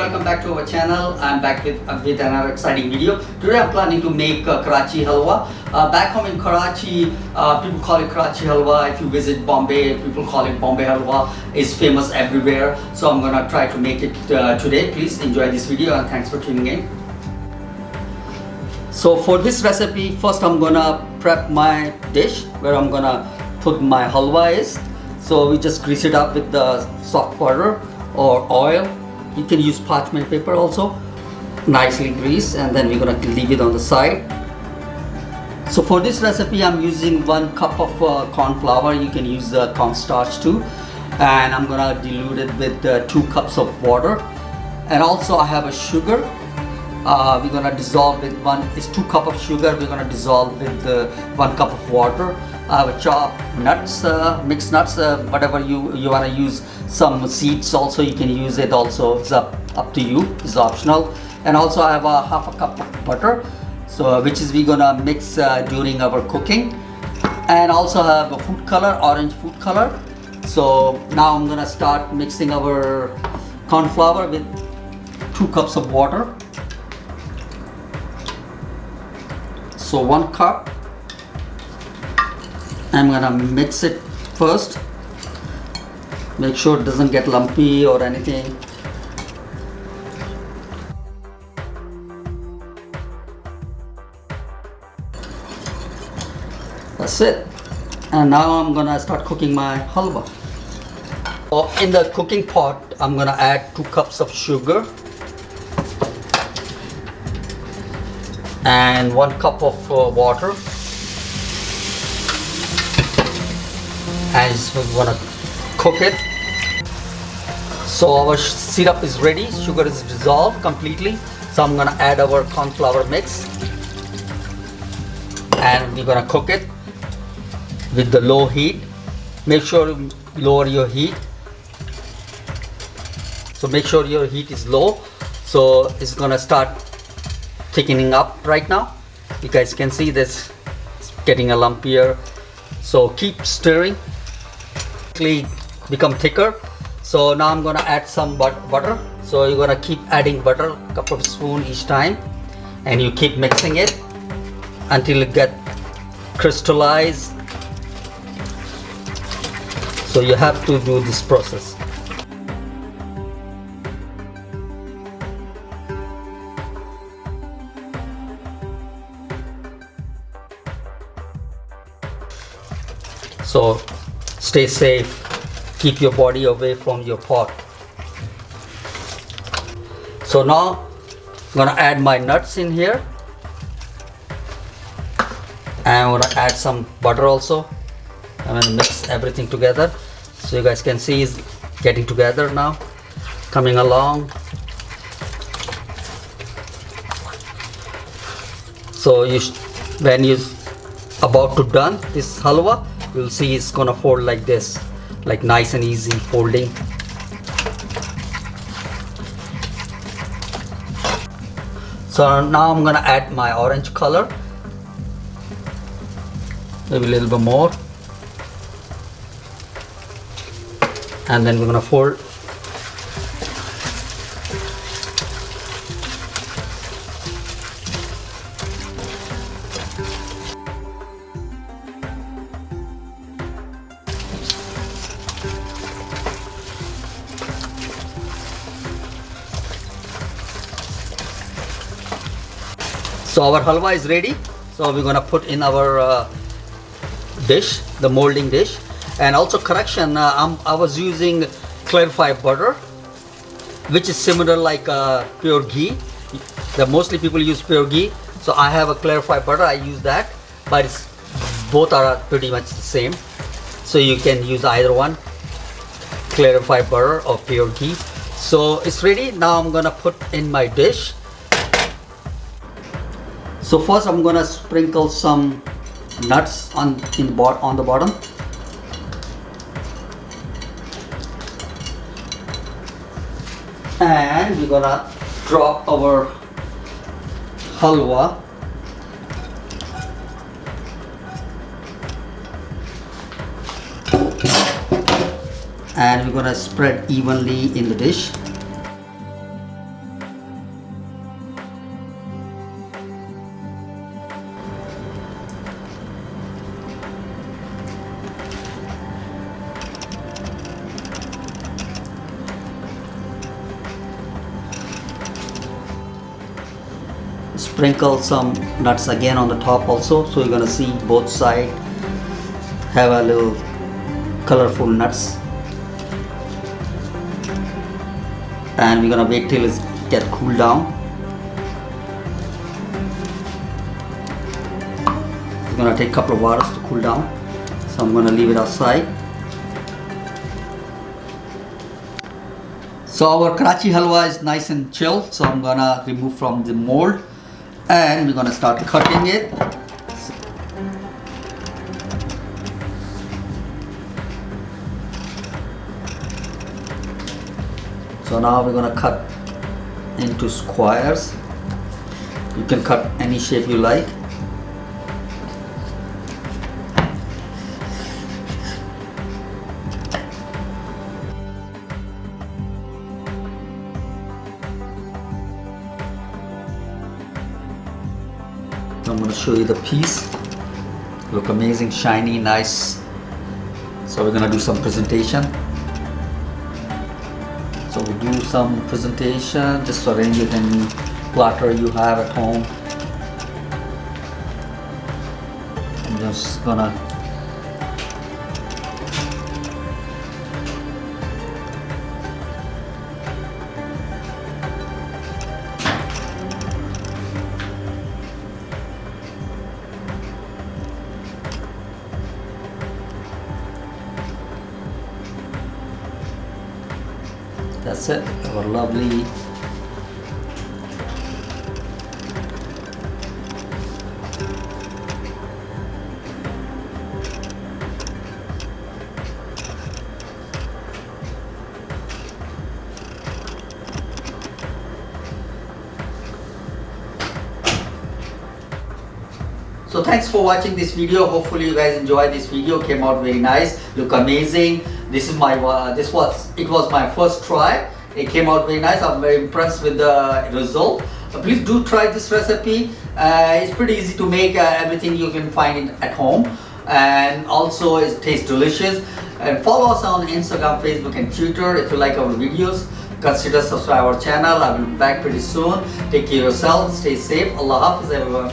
welcome back to our channel. I'm back with another exciting video. Today I'm planning to make Karachi Halwa. Back home in Karachi, people call it Karachi Halwa. If you visit Bombay, people call it Bombay Halwa. It's famous everywhere. So I'm gonna try to make it today. Please enjoy this video and thanks for tuning in. So for this recipe, first I'm gonna prep my dish where I'm gonna put my halwa is. So we just grease it up with the soft butter or oil. You can use parchment paper also, nicely greased, and then we're gonna leave it on the side. So for this recipe I'm using 1 cup of corn flour. You can use cornstarch too, and I'm gonna dilute it with 2 cups of water. And also I have a sugar. We're gonna dissolve with it's 2 cups of sugar. We're gonna dissolve with 1 cup of water. I have chopped nuts, mixed nuts, whatever you wanna use. Some seeds also you can use it. Also, it's up to you. It's optional. And also I have a half a cup of butter, so which is we're gonna mix during our cooking. And also have a food color, orange food color. So now I'm gonna start mixing our corn flour with 2 cups of water. So 1 cup. I'm gonna mix it first. Make sure it doesn't get lumpy or anything. That's it. And now I'm gonna start cooking my halwa. So in the cooking pot, I'm gonna add 2 cups of sugar and 1 cup of water. And we're gonna cook it. So our syrup is ready. Sugar is dissolved completely. So I'm gonna add our corn flour mix, and we're gonna cook it with the low heat. Make sure you lower your heat. So make sure your heat is low. So it's gonna start thickening up right now. You guys can see this, it's getting a lumpier. So keep stirring. Become thicker. So now I'm gonna add some butter. So you're gonna keep adding butter, cup of spoon each time, and you keep mixing it until it get crystallized. So you have to do this process. So stay safe, keep your body away from your pot. So now I'm gonna add my nuts in here, and I'm gonna add some butter also. I'm gonna mix everything together. So you guys can see it's getting together now, coming along. So when you're about to done this halwa, you'll see it's gonna fold like this, like nice and easy folding. So now I'm gonna add my orange color, maybe a little bit more, and then we're gonna fold. So our halwa is ready. So we're gonna put in our dish, the molding dish. And also correction, I was using clarified butter, which is similar like pure ghee. Mostly people use pure ghee. So I have a clarified butter, I use that, but both are pretty much the same. So you can use either one, clarified butter or pure ghee. So it's ready. Now I'm gonna put in my dish. So first I'm gonna sprinkle some nuts on the bottom. And we're gonna drop our halwa. And we're gonna spread evenly in the dish. sprinkle some nuts again on the top also, so you're gonna see both sides have a little colorful nuts. And we're gonna wait till it get cooled down. It's gonna take a couple of hours to cool down, so I'm gonna leave it outside. So our Karachi halwa is nice and chilled, so I'm gonna remove from the mold and we're gonna start cutting it. So now we're gonna cut into squares. You can cut any shape you like. I'm going to show you the piece. Look amazing, shiny, nice. So we're going to do some presentation. So we do some presentation, just arrange it in platter you have at home. I'm just gonna that's it, our lovely So thanks for watching this video. Hopefully you guys enjoyed this video. Came out very nice, look amazing. This is my it was my first try. It came out very nice. I'm very impressed with the result. Please do try this recipe. It's pretty easy to make. Everything you can find it at home, and also it tastes delicious. And follow us on Instagram, Facebook and Twitter. If you like our videos, consider subscribe our channel. I will be back pretty soon. Take care of yourself, stay safe. Allah Hafiz everyone.